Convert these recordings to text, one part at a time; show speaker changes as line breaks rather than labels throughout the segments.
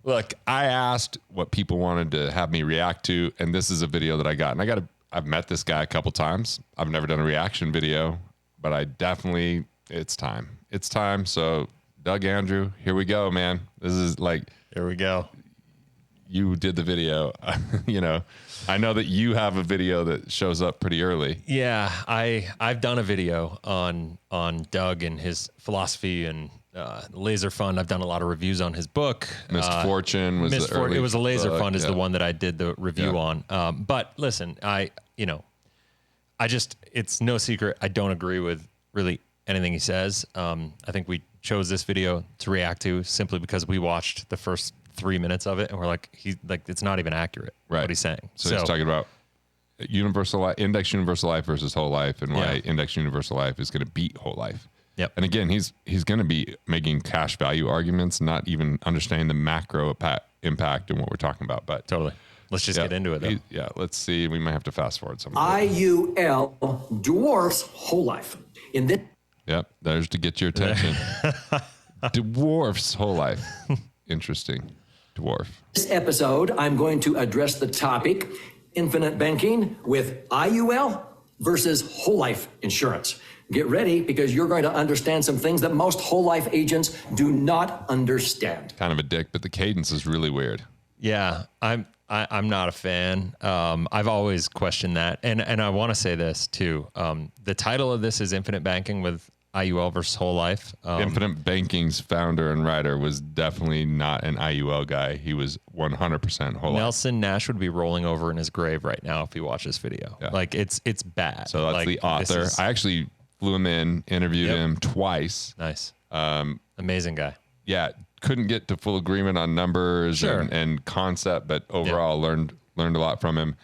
Look, I asked what people wanted to have me react to, and this is a video that I got. And I've met this guy a couple times. I've never done a reaction video, but it's time. It's time. So, Doug Andrew, here we go, man. This is like,
here we go.
You did the video. You know, I know that you have a video that shows up pretty early.
Yeah, I've done a video on Doug and his philosophy and Laser Fund. I've done a lot of reviews on his book.
Misfortune was the early
It was a Laser
book,
Fund is the one that I did the review on. But listen, it's no secret I don't agree with really anything he says. I think we chose this video to react to simply because we watched the first 3 minutes of it and we're like, it's not even accurate what he's saying.
So he's talking about index universal life versus whole life, and why index universal life is going to beat whole life.
Yep.
And again, he's going to be making cash value arguments, not even understanding the macro impact and what we're talking about. But
totally. Let's just get into it, though.
Let's see. We might have to fast forward some.
IUL dwarfs whole life.
There's to get your attention. Dwarfs whole life. Interesting. Dwarf.
This episode, I'm going to address the topic, infinite banking with IUL versus whole life insurance. Get ready, because you're going to understand some things that most whole life agents do not understand.
Kind of a dick, but the cadence is really weird.
Yeah, I'm not a fan. I've always questioned that, and I want to say this too. The title of this is Infinite Banking with IUL versus whole life.
Infinite Banking's founder and writer was definitely not an IUL guy. He was 100% whole life.
Nelson Nash would be rolling over in his grave right now if he watched this video. Yeah. Like it's bad.
So that's the author. I actually flew him in, interviewed him twice.
Nice. Amazing guy.
Yeah. Couldn't get to full agreement on numbers and concept, but overall learned a lot from him.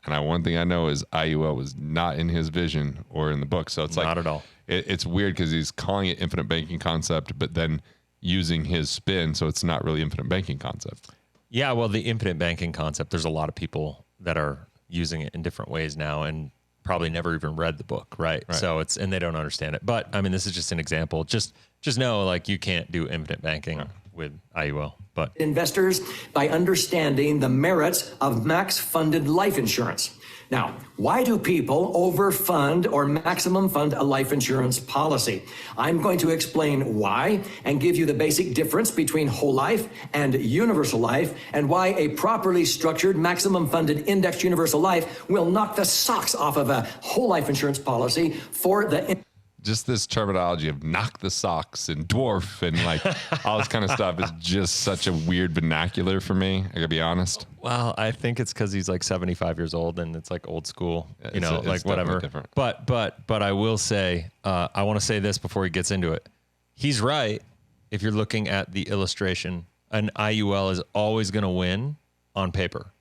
And one thing I know is IUL was not in his vision or in the book. So it's
not at all.
It's weird because he's calling it infinite banking concept, but then using his spin. So it's not really infinite banking concept.
Yeah. Well, the infinite banking concept, there's a lot of people that are using it in different ways now and probably never even read the book. Right. So and they don't understand it, but I mean, this is just an example. Just know, like, you can't do infinite banking with IUL, but
investors by understanding the merits of max funded life insurance. Now, why do people overfund or maximum fund a life insurance policy? I'm going to explain why and give you the basic difference between whole life and universal life, and why a properly structured maximum funded indexed universal life will knock the socks off of a whole life insurance policy for the
just this terminology of knock the socks and dwarf and like all this kind of stuff is just such a weird vernacular for me. I gotta be honest.
Well, I think it's because he's like 75 years old and it's like old school, like whatever.
Different.
But I will say, I want to say this before he gets into it. He's right. If you're looking at the illustration, an IUL is always going to win on paper.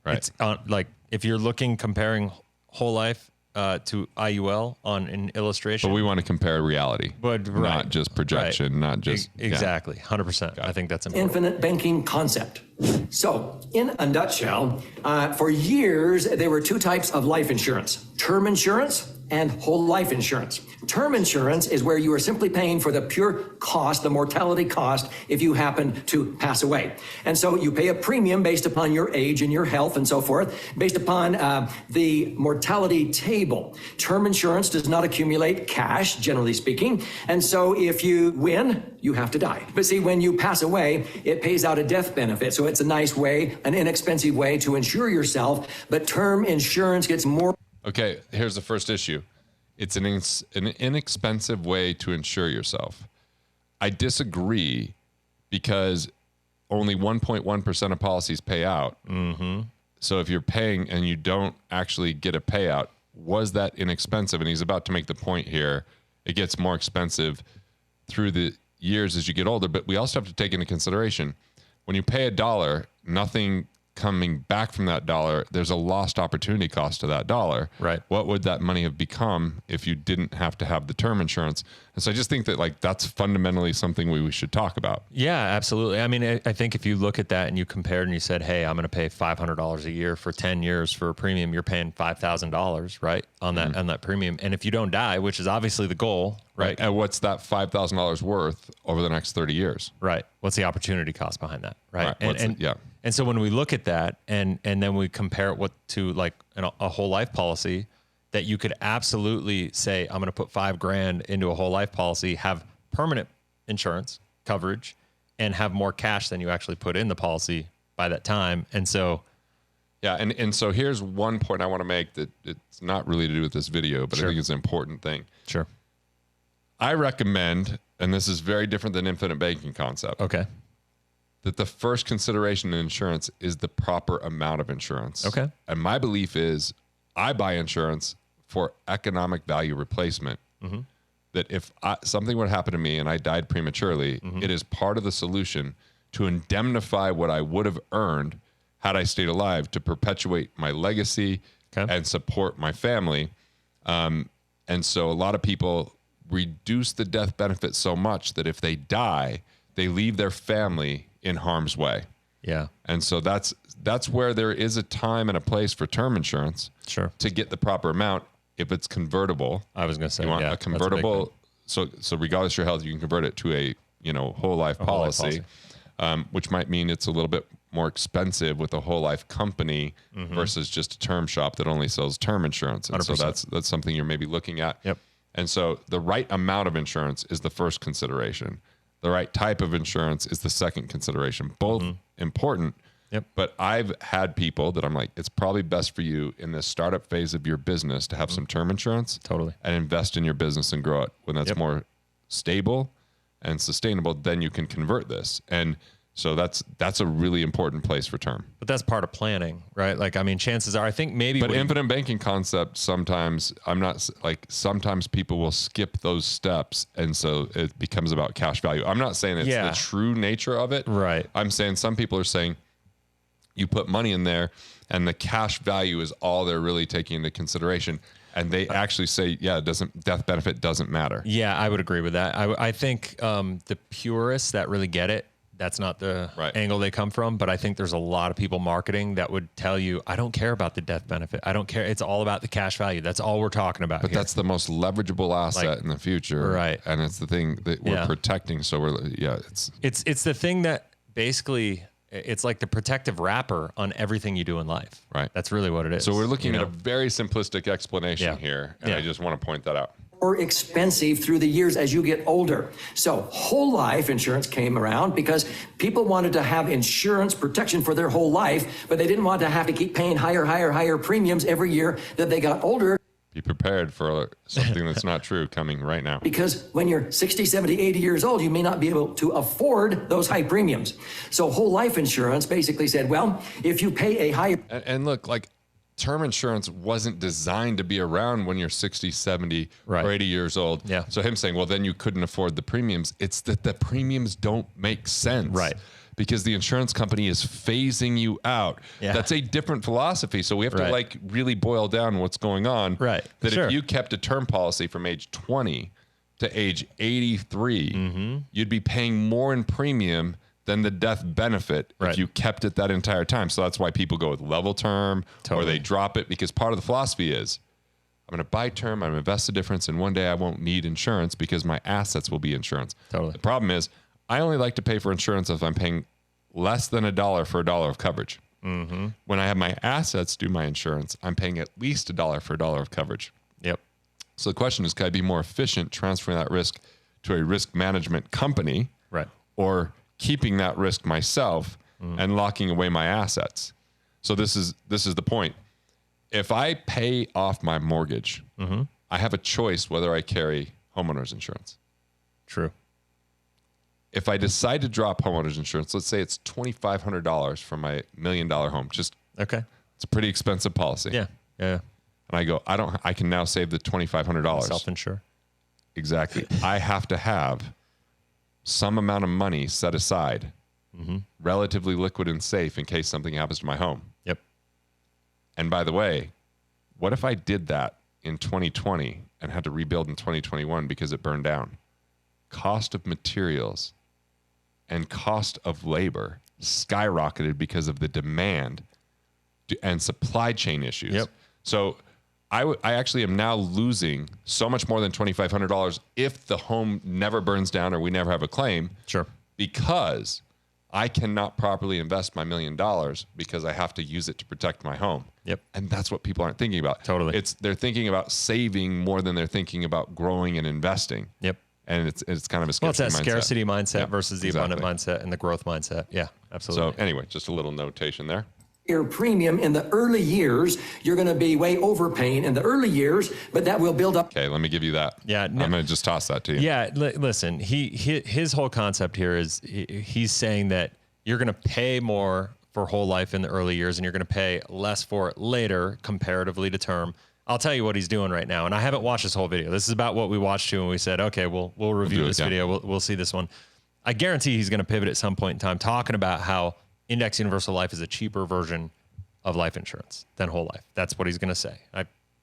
Right.
It's like if you're comparing whole life to IUL on an illustration.
But we want to compare reality, not just projection, not just...
Exactly, 100%. I think that's important.
Infinite banking concept. So, in a nutshell, for years, there were two types of life insurance: term insurance and whole life insurance. Term insurance is where you are simply paying for the pure cost, the mortality cost, if you happen to pass away. And so you pay a premium based upon your age and your health and so forth, based upon the mortality table. Term insurance does not accumulate cash, generally speaking. And so if you win, you have to die. But see, when you pass away, it pays out a death benefit. So it's a nice way, an inexpensive way to insure yourself. But term insurance gets more.
Okay, here's the first issue. It's an inexpensive way to insure yourself. I disagree, because only 1.1% of policies pay out.
Mm-hmm.
So if you're paying and you don't actually get a payout, was that inexpensive? And he's about to make the point here. It gets more expensive through the years as you get older, but we also have to take into consideration when you pay $1, nothing coming back from that dollar, there's a lost opportunity cost to that dollar.
Right.
What would that money have become if you didn't have to have the term insurance? And so I just think that like that's fundamentally something we should talk about.
Yeah, absolutely. I mean, I think if you look at that and you compared and you said, hey, I'm going to pay $500 a year for 10 years for a premium, you're paying $5,000, right? On that premium. And if you don't die, which is obviously the goal, right?
And what's that $5,000 worth over the next 30 years?
Right. What's the opportunity cost behind that? Right.
Yeah.
And so when we look at that and then we compare it to like a whole life policy that you could absolutely say, I'm going to put $5,000 into a whole life policy, have permanent insurance coverage and have more cash than you actually put in the policy by that time. And so,
yeah. And so here's one point I want to make that it's not really to do with this video, but
Sure.
I think it's an important thing.
Sure.
I recommend, and this is very different than infinite banking concept.
Okay.
That the first consideration in insurance is the proper amount of insurance.
Okay.
And my belief is I buy insurance for economic value replacement.
Mm-hmm.
That if something would happen to me and I died prematurely, it is part of the solution to indemnify what I would have earned had I stayed alive to perpetuate my legacy and support my family. And so a lot of people reduce the death benefit so much that if they die, they leave their family in harm's way.
Yeah.
And so that's where there is a time and a place for term insurance.
Sure.
To get the proper amount. If it's convertible,
I was going to say,
you want a convertible. So regardless of your health, you can convert it to a whole life policy, which might mean it's a little bit more expensive with a whole life company versus just a term shop that only sells term insurance. And
100%.
so that's something you're maybe looking at.
Yep.
And so the right amount of insurance is the first consideration. The right type of insurance is the second consideration. Both important.
Yep.
But I've had people that I'm like, it's probably best for you in this startup phase of your business to have some term insurance.
Totally.
And invest in your business and grow it. When that's more stable and sustainable, then you can convert this. And so that's a really important place for term.
But that's part of planning, right? Like, I mean, chances are, I think maybe.
But infinite banking concept, sometimes sometimes people will skip those steps. And so it becomes about cash value. I'm not saying it's the true nature of it. Right. I'm saying some people are saying you put money in there and the cash value is all they're really taking into consideration. And they actually say, death benefit doesn't matter.
Yeah, I would agree with that. I think the purists that really get it, that's not the angle they come from. But I think there's a lot of people marketing that would tell you, I don't care about the death benefit. I don't care. It's all about the cash value. That's all we're talking about.
But that's the most leverageable asset in the future.
Right.
And it's the thing that we're protecting. So
it's the thing that basically, it's like the protective wrapper on everything you do in life.
Right.
That's really what it is.
So we're looking at a very simplistic explanation here. And I just want to point that out.
More expensive through the years as you get older. So whole life insurance came around because people wanted to have insurance protection for their whole life, but they didn't want to have to keep paying higher premiums every year that they got older.
Be prepared for something that's not true coming right now.
Because when you're 60, 70, 80 years old, you may not be able to afford those high premiums. So whole life insurance basically said, well, if you pay a high...
And look, like term insurance wasn't designed to be around when you're 60, 70, or 80 years old.
Yeah.
So him saying, well, then you couldn't afford the premiums. It's that the premiums don't make sense.
Right.
Because the insurance company is phasing you out.
Yeah.
That's a different philosophy. So we have to like really boil down what's going on.
Right.
That if you kept a term policy from age 20 to age 83, you'd be paying more in premium than the death benefit if you kept it that entire time. So that's why people go with level term or they drop it, because part of the philosophy is I'm going to buy term, I'm going to invest the difference, and one day I won't need insurance because my assets will be insurance.
Totally.
The problem is I only like to pay for insurance if I'm paying less than $1 for $1 of coverage. When I have my assets do my insurance, I'm paying at least $1 for $1 of coverage.
Yep.
So the question is, can I be more efficient transferring that risk to a risk management company, or keeping that risk myself and locking away my assets? So this is the point. If I pay off my mortgage, I have a choice whether I carry homeowners insurance.
True.
If I decide to drop homeowners insurance, let's say it's $2,500 for my $1 million home. It's a pretty expensive policy.
Yeah.
And I go, I can now save the $2,500.
Self-insure.
Exactly. I have to have some amount of money set aside relatively liquid and safe in case something happens to my home.
Yep.
And by the way, what if I did that in 2020 and had to rebuild in 2021 because it burned down? Cost of materials and cost of labor skyrocketed because of the demand and supply chain issues.
Yep.
So I actually am now losing so much more than $2,500 if the home never burns down or we never have a claim.
Sure.
Because I cannot properly invest my $1 million because I have to use it to protect my home.
Yep.
And that's what people aren't thinking about.
Totally.
They're thinking about saving more than they're thinking about growing and investing.
Yep.
And it's kind of a
Well,
scarcity
it's that
mindset.
scarcity mindset
Yeah,
versus the abundant mindset and the growth mindset. Yeah, absolutely.
So anyway, just a little notation there.
Your premium in the early years, you're going to be way overpaying in the early years, but that will build up.
Okay, let me give you that.
Yeah,
I'm going to just toss that to you.
Yeah, listen, his whole concept here is he's saying that you're going to pay more for whole life in the early years and you're going to pay less for it later comparatively to term. I'll tell you what he's doing right now. And I haven't watched this whole video. This is about what we watched to when we said, okay, we'll review this video. We'll see this one. I guarantee he's going to pivot at some point in time talking about how index universal life is a cheaper version of life insurance than whole life. That's what he's going to say.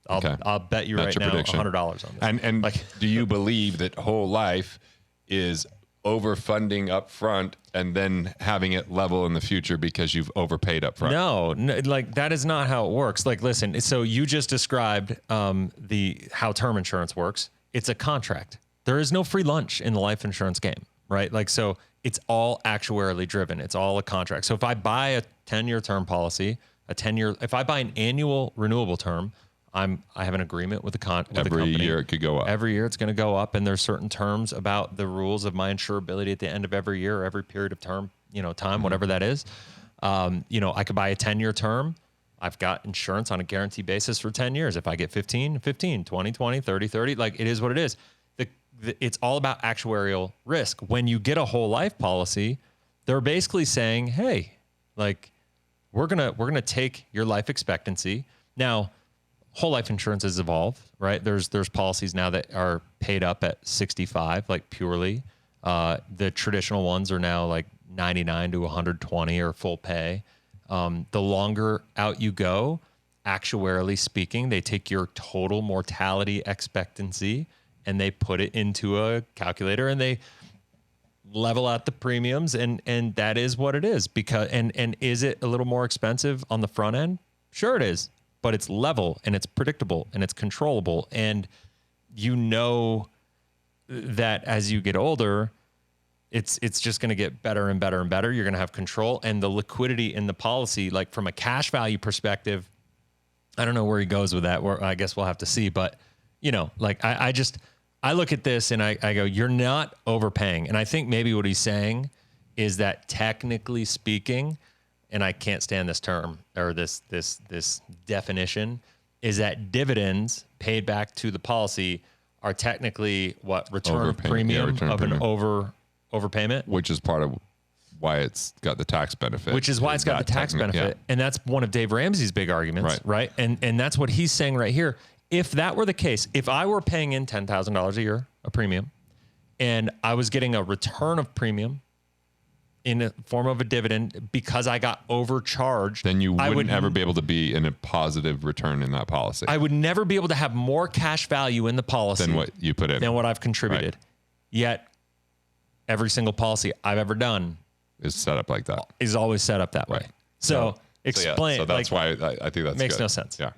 I'll bet you
That's
right
your
now
prediction.
$100 on this.
And do you believe that whole life is overfunding up front and then having it level in the future because you've overpaid up front?
No, like that is not how it works. Like, listen, so you just described how term insurance works. It's a contract. There is no free lunch in the life insurance game, right? Like, so it's all actuarially driven. It's all a contract. So if I buy a 10-year term policy, if I buy an annual renewable term, I have an agreement with the company.
Every year it could go up.
Every year it's going to go up, and there's certain terms about the rules of my insurability at the end of every year or every period of term, time, whatever that is. I could buy a 10-year term. I've got insurance on a guaranteed basis for 10 years. If I get 15, 20, 20, 30, like it is what it is. It's all about actuarial risk. When you get a whole life policy, they're basically saying, hey, like we're gonna take your life expectancy. Now, whole life insurance has evolved, right? There's policies now that are paid up at 65, like purely. The traditional ones are now like 99 to 120 or full pay. The longer out you go, actuarially speaking, they take your total mortality expectancy and they put it into a calculator and they level out the premiums, and that is what it is. Because and is it a little more expensive on the front end? Sure it is, but it's level and it's predictable and it's controllable, and that as you get older, it's just going to get better and better and better. You're going to have control, and the liquidity in the policy, like from a cash value perspective, I don't know where he goes with that. I guess we'll have to see, but like I look at this and I go, you're not overpaying. And I think maybe what he's saying is that technically speaking, and I can't stand this term or this definition, is that dividends paid back to the policy are technically what return premium of an overpayment,
which is part of why it's got the tax benefit.
Which is why it's got the tax benefit. Yeah. And that's one of Dave Ramsey's big arguments, right? And that's what he's saying right here. If that were the case, if I were paying in $10,000 a year, a premium, and I was getting a return of premium in the form of a dividend because I got overcharged,
then you wouldn't ever be able to be in a positive return in that policy.
I would never be able to have more cash value in the policy
than what you put in,
than what I've contributed. Right. Yet every single policy I've ever done
is set up like that.
Is always set up that way. So explain.
So that's why I think that
makes no sense.
Yeah.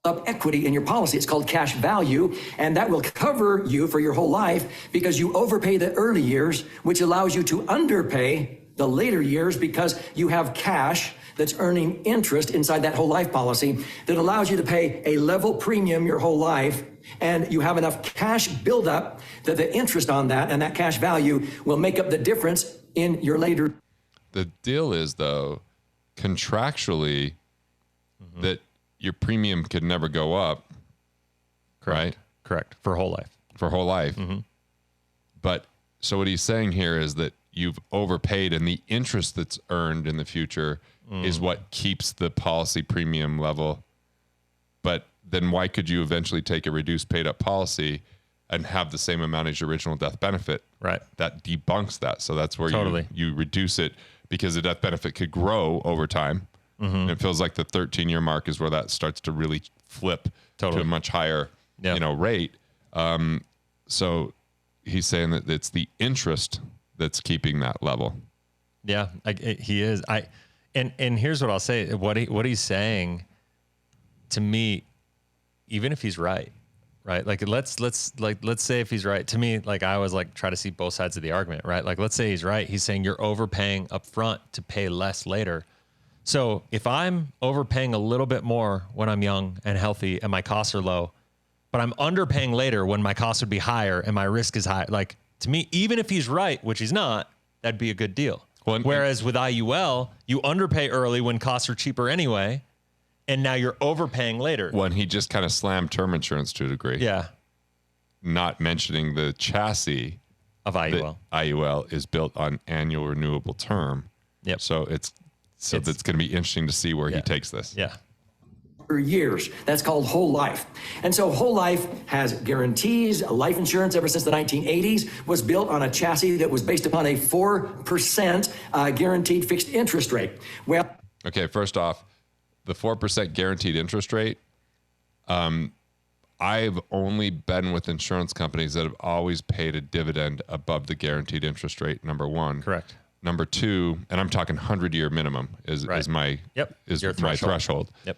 Up equity in your policy. It's called cash value, and that will cover you for your whole life because you overpay the early years, which allows you to underpay the later years because you have cash that's earning interest inside that whole life policy that allows you to pay a level premium your whole life, and you have enough cash buildup that the interest on that and that cash value will make up the difference in your later.
The deal is, though, contractually, that your premium could never go up.
Correct.
Right?
Correct. For whole life.
For whole life. But so what he's saying here is that you've overpaid, and the interest that's earned in the future is what keeps the policy premium level. But then why could you eventually take a reduced paid up policy and have the same amount as your original death benefit?
Right.
That debunks that. So that's where you reduce it because the death benefit could grow over time. And it feels like the 13-year mark is where that starts to really flip to a much higher, rate. So he's saying that it's the interest that's keeping that level.
Yeah, he is. And here's what I'll say. What he's saying to me, even if he's right, like let's say if he's right, to me, like I always like try to see both sides of the argument, right? Like let's say he's right. He's saying you're overpaying up front to pay less later. So if I'm overpaying a little bit more when I'm young and healthy and my costs are low, but I'm underpaying later when my costs would be higher and my risk is high, like to me, even if he's right, which he's not, that'd be a good deal. Well, whereas with IUL, you underpay early when costs are cheaper anyway, and now you're overpaying later.
When he just kind of slammed term insurance to a degree.
Yeah.
Not mentioning the chassis
of IUL.
IUL is built on annual renewable term.
Yep.
So that's going to be interesting to see where he takes this.
Yeah.
For years. That's called whole life. And so whole life has guarantees. Life insurance ever since the 1980s was built on a chassis that was based upon a 4% guaranteed fixed interest rate. Well,
okay, first off, the 4% guaranteed interest rate, I've only been with insurance companies that have always paid a dividend above the guaranteed interest rate, number one.
Correct.
Number two, and I'm talking 100-year minimum is my threshold.
Yep.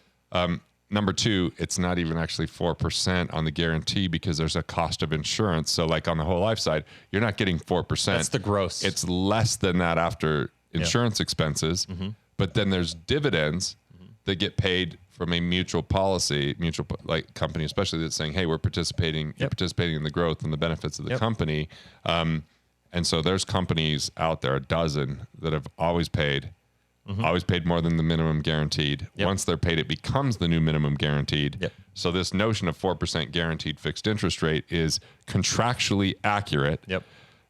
Number two, it's not even actually 4% on the guarantee because there's a cost of insurance. So like on the whole life side, you're not getting 4%.
That's the gross.
It's less than that after insurance expenses. But then there's dividends that get paid from a mutual like company, especially that's saying, hey, we're participating, you're participating in the growth and the benefits of the company. And so there's companies out there, a dozen, that have always paid more than the minimum guaranteed. Once they're paid, it becomes the new minimum guaranteed. So this notion of 4% guaranteed fixed interest rate is contractually accurate.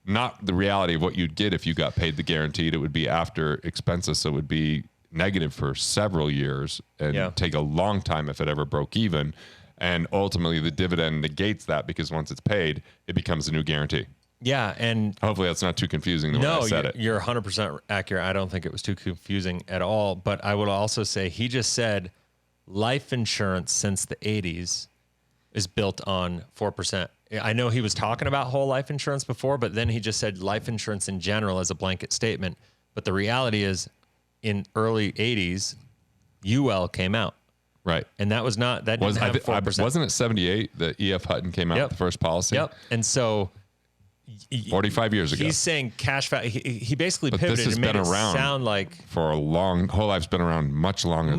Not the reality of what you'd get if you got paid the guaranteed. It would be after expenses, so it would be negative for several years and take a long time if it ever broke even. And ultimately, the dividend negates that because once it's paid, it becomes a new guarantee.
Yeah, and
hopefully that's not too confusing the way I said it.
You're 100% accurate. I don't think it was too confusing at all. But I would also say he just said life insurance since the 80s is built on 4%. I know he was talking about whole life insurance before, but then he just said life insurance in general as a blanket statement. But the reality is in early 80s, UL came out.
Right.
And that didn't have 4%.
Wasn't it 78 that E.F. Hutton came out with the first policy?
Yep. And so
45 years ago.
He's saying cash value. He basically pivoted and made it sound like
for a long whole life's been around much longer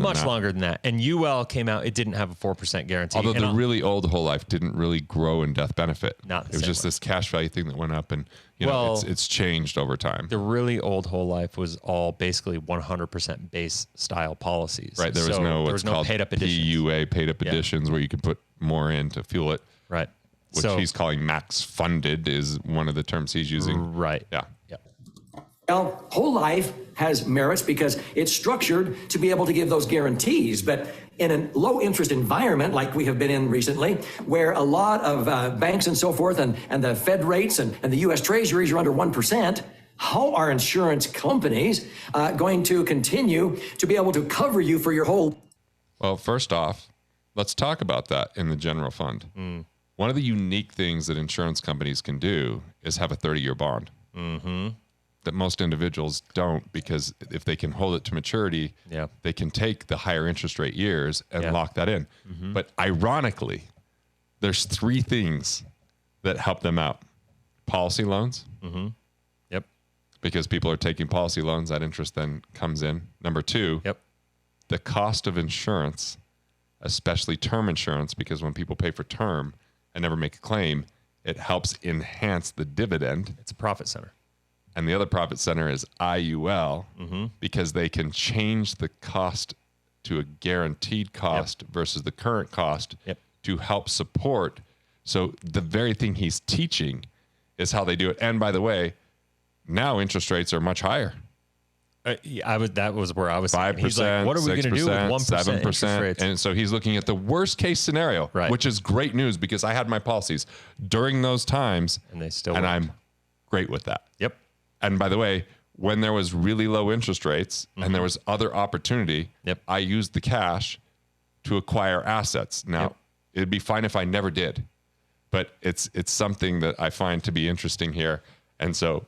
than that.
And UL came out, it didn't have a 4% guarantee.
Although the really old whole life didn't really grow in death benefit.
It
was just this cash value thing that went up, and it's changed over time.
The really old whole life was all basically 100% base style policies.
Right. There was no
paid up additions.
PUA, paid up additions, where you could put more in to fuel it.
Right.
Which he's calling max funded is one of the terms he's using.
Right.
Yeah.
Well, whole life has merits because it's structured to be able to give those guarantees. But in a low interest environment like we have been in recently, where a lot of banks and so forth and the Fed rates and the U.S. treasuries are under 1%, how are insurance companies going to continue to be able to cover you for your whole?
Well, first off, let's talk about that in the general fund. One of the unique things that insurance companies can do is have a 30-year bond that most individuals don't, because if they can hold it to maturity, they can take the higher interest rate years and lock that in. But ironically, there's three things that help them out. Policy loans. Because people are taking policy loans, that interest then comes in. Number two, the cost of insurance, especially term insurance, because when people pay for term, and never make a claim, it helps enhance the dividend.
It's a profit center.
And the other profit center is IUL, because they can change the cost to a guaranteed cost versus the current cost to help support. So the very thing he's teaching is how they do it. And by the way, now interest rates are much higher.
That was where I was
5%,
he's like, what are we going to do with 1%
7%? And so he's looking at the worst case scenario, which is great news because I had my policies during those times,
and they still
and I'm great with that.
Yep.
And by the way, when there was really low interest rates and there was other opportunity, I used the cash to acquire assets. Now, it'd be fine if I never did, but it's something that I find to be interesting here. And so,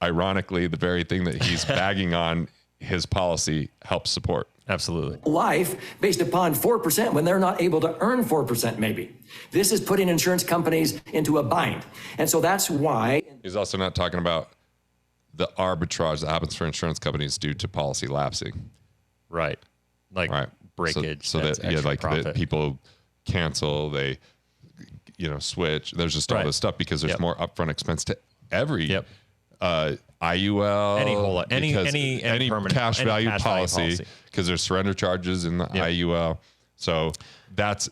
ironically, the very thing that he's bagging on, his policy helps support.
Absolutely.
Life based upon 4% when they're not able to earn 4% maybe. This is putting insurance companies into a bind. And so that's why.
He's also not talking about the arbitrage that happens for insurance companies due to policy lapsing.
Right. Like breakage.
So that that people cancel, they switch. There's just all this stuff because there's more upfront expense to every IUL, any cash value policy, because there's surrender charges in the IUL. So that's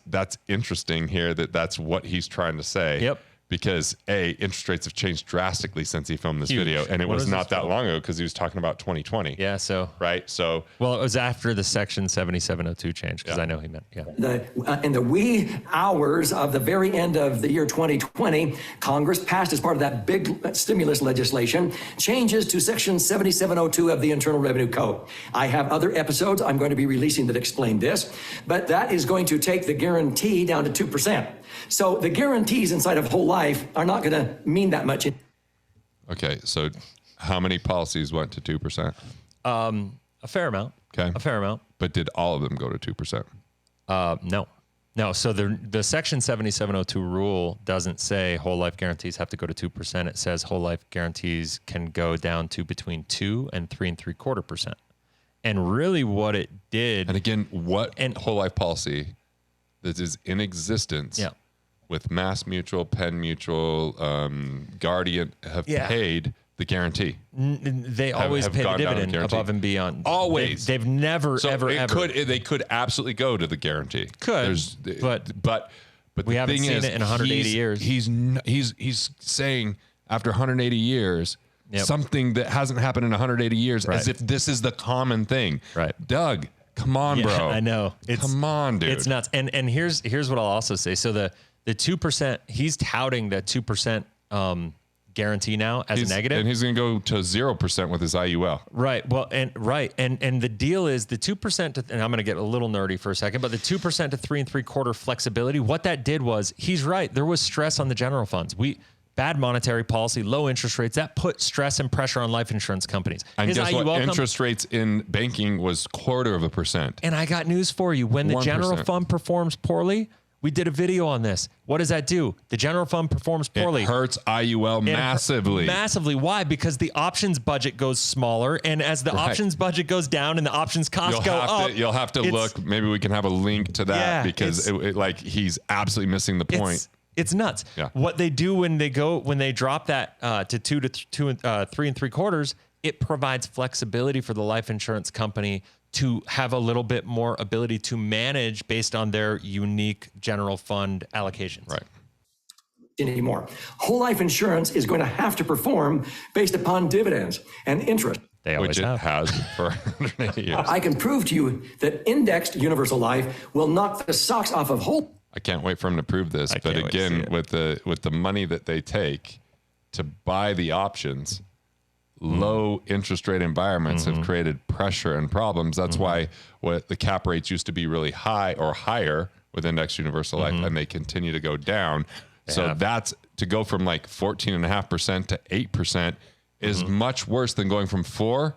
interesting here. That's what he's trying to say.
Yep.
Because interest rates have changed drastically since he filmed this video, and it was not that long ago because he was talking about 2020.
Yeah. So
well,
it was after the Section 7702 change, because I know he meant
in the wee hours of the very end of the year 2020, Congress passed, as part of that big stimulus legislation, changes to Section 7702 of the Internal Revenue Code. I have other episodes I'm going to be releasing that explain this, but that is going to take the guarantee down to 2%. So the guarantees inside of whole life are not going to mean that much.
Okay, so how many policies went to 2%?
A fair amount.
Okay,
a fair amount.
But did all of them go to 2%?
No. So the Section 7702 rule doesn't say whole life guarantees have to go to 2%. It says whole life guarantees can go down to between 2 and 3.75%. And really, what it did.
And again, whole life policy that is in existence?
Yeah.
With Mass Mutual, Penn Mutual, Guardian have paid the guarantee.
They always pay the dividend above and beyond.
Always.
They've never, ever.
They could absolutely go to the guarantee. But
we haven't seen it in 180 years.
He's saying after 180 years, something that hasn't happened in 180 years, as if this is the common thing.
Right.
Doug, come on, bro.
I know.
Come on, dude.
It's nuts. And here's what I'll also say. So the 2%, he's touting that 2% guarantee now as a negative. And
he's going to go to 0% with his IUL.
Right. Well, and the deal is the 2% and I'm going to get a little nerdy for a second, but the 2% to 3.75% flexibility, what that did was, he's right. There was stress on the general funds. Bad monetary policy, low interest rates, that put stress and pressure on life insurance companies.
And guess what? Interest rates in banking was 0.25%.
And I got news for you. When the 1%. General fund performs poorly, we did a video on this. What does that do? The general fund performs poorly.
It hurts IUL massively.
Massively. Why? Because the options budget goes smaller. And as the options budget goes down and the options costs go up.
You'll have to look. Maybe we can have a link to that because he's absolutely missing the point.
It's nuts.
Yeah.
What they do when they drop that to 2 to 3.75%, it provides flexibility for the life insurance company to have a little bit more ability to manage based on their unique general fund allocations.
Right.
Anymore. Whole life insurance is going to have to perform based upon dividends and interest.
They always
has for 180 years.
I can prove to you that indexed universal life will knock the socks off of whole.
I can't wait for him to prove this. But again, with the money that they take to buy the options, low interest rate environments have created pressure and problems. That's why what the cap rates used to be really high or higher with indexed universal life, and they continue to go down. So that's to go from like 14.5% to 8% is much worse than going from 4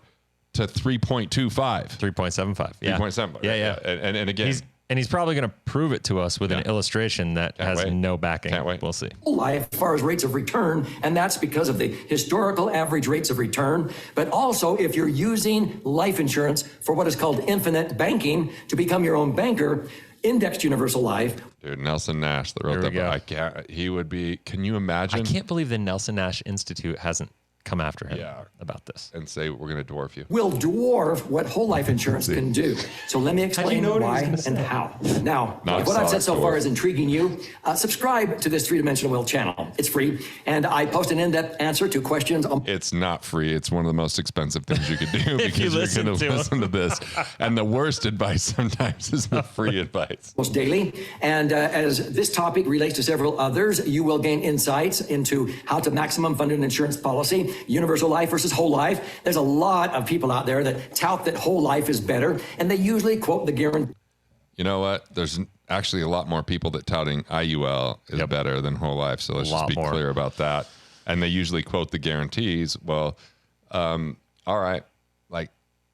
to 3.25,
3.75. Yeah.
3.75.
Yeah.
And again,
he's probably going to prove it to us with an illustration that has no backing.
Can't wait.
We'll see.
Life as far as rates of return, and that's because of the historical average rates of return. But also, if you're using life insurance for what is called infinite banking to become your own banker, indexed universal life.
Dude, Nelson Nash that wrote that book. He would be. Can you imagine?
I can't believe the Nelson Nash Institute hasn't come after him about this
and say we're going to dwarf you.
Will dwarf what whole life insurance can do. So let me explain why and how. Now, if what I've said so far is intriguing you, subscribe to this three-dimensional wealth channel. It's free, and I post an in-depth answer to questions.
It's not free. It's one of the most expensive things you could do because you're going to listen to this. And the worst advice sometimes is the free advice.
Almost daily. And as this topic relates to several others, you will gain insights into how to maximum fund an insurance policy universal life versus whole life. There's a lot of people out there that tout that whole life is better, and they usually quote the guarantee.
You know what? There's actually a lot more people that touting IUL is better than whole life. So let's just be clear about that. And they usually quote the guarantees. Well, all right. Like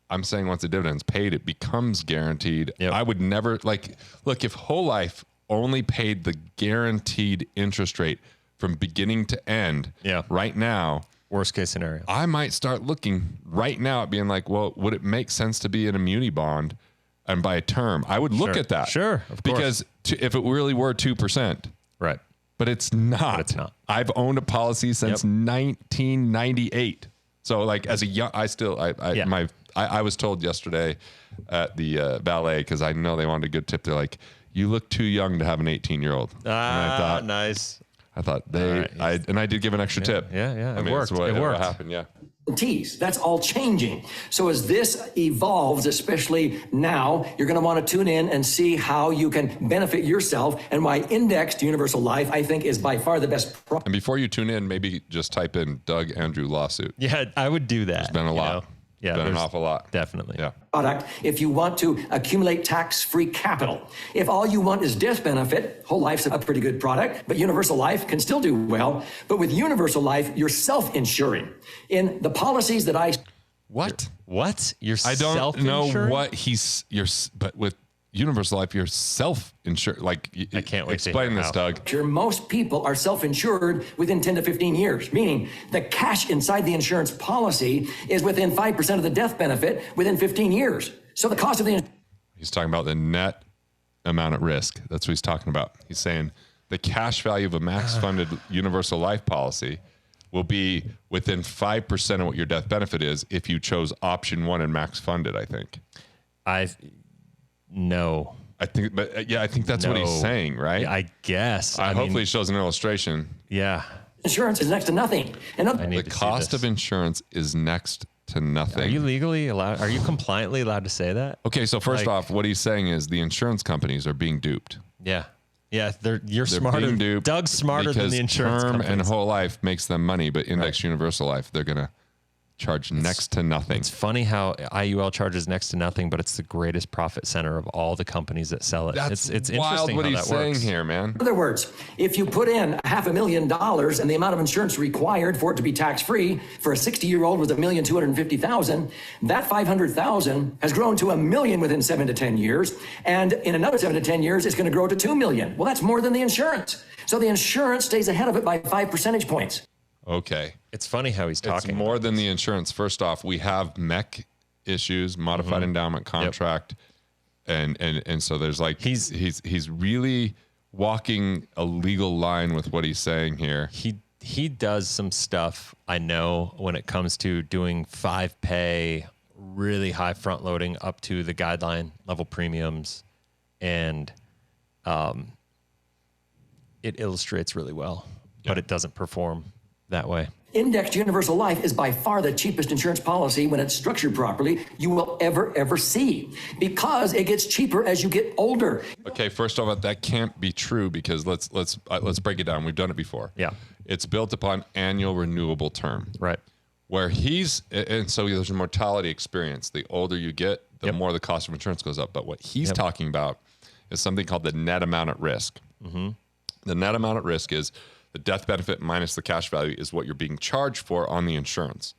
I'm saying, once the dividend's paid, it becomes guaranteed. I would never look, if whole life only paid the guaranteed interest rate from beginning to end right now,
worst case scenario,
I might start looking right now at being like, well, would it make sense to be in a muni bond and buy a term? I would look at that.
Sure, of course.
Because if it really were 2%,
right.
But it's not.
But it's not.
I've owned a policy since 1998. So like as a young, I was told yesterday at the ballet, because I know they wanted a good tip. They're like, you look too young to have an 18-year-old.
Ah, I thought, nice.
I thought I did give an extra tip.
Yeah.
I mean,
it worked.
It
worked.
happened. Yeah.
Guarantees. That's all changing. So as this evolves, especially now, you're going to want to tune in and see how you can benefit yourself, and why indexed universal life, I think, is by far the best.
And before you tune in, maybe just type in Doug Andrew lawsuit.
Yeah, I would do that.
There's been a lot.
Yeah,
been an awful lot.
Definitely.
Yeah.
Product if you want to accumulate tax-free capital. If all you want is death benefit, whole life's a pretty good product, but universal life can still do well. But with universal life, you're self-insuring. In the policies that I...
What?
You're
I don't
self-insuring?
know what but with universal life, you're self-insured. Like,
I can't wait to
explain
hear
this,
how.
Doug.
Most people are self-insured within 10 to 15 years, meaning the cash inside the insurance policy is within 5% of the death benefit within 15 years. So the cost of the...
He's talking about the net amount at risk. That's what he's talking about. He's saying the cash value of a max funded universal life policy will be within 5% of what your death benefit is if you chose option 1 and max funded, I think.
No.
I think that's what he's saying, right?
Yeah, I guess. I
hopefully
mean,
it shows an illustration.
Yeah.
Insurance is next to nothing. And
The cost of insurance is next to nothing.
Are you legally allowed? Are you compliantly allowed to say that?
Okay, so first off, what he's saying is the insurance companies are being duped.
Yeah. Yeah, you're
They're
smarter.
being duped.
Doug's smarter than the insurance
term
companies.
and whole life makes them money, but index universal life, they're going to charge next to nothing.
It's funny how IUL charges next to nothing, but it's the greatest profit center of all the companies that sell it.
That's
it's
wild
interesting
what
how
he's
that
saying
works.
here, man.
in other words, if you put in $500,000 and the amount of insurance required for it to be tax-free for a 60-year-old with $1,250,000, that $500,000 has grown to $1 million within 7 to 10 years. And in another 7 to 10 years, it's going to grow to $2 million. Well, that's more than the insurance. So the insurance stays ahead of it by 5 percentage points.
Okay.
It's funny how he's talking.
It's more than the insurance. First off, we have MEC issues, modified endowment contract. And so there's like, he's really walking a legal line with what he's saying here.
He does some stuff, I know, when it comes to doing 5-pay, really high front loading up to the guideline level premiums. And it illustrates really well, but it doesn't perform that way.
Indexed universal life is by far the cheapest insurance policy when it's structured properly you will ever see, because it gets cheaper as you get older.
Okay, first of all, that can't be true, because let's break it down. We've done it before.
Yeah.
It's built upon annual renewable term.
Right.
Where and so there's a mortality experience. The older you get, the more the cost of insurance goes up. But what he's talking about is something called the net amount at risk. Mm-hmm. The net amount at risk is the death benefit minus the cash value is what you're being charged for on the insurance.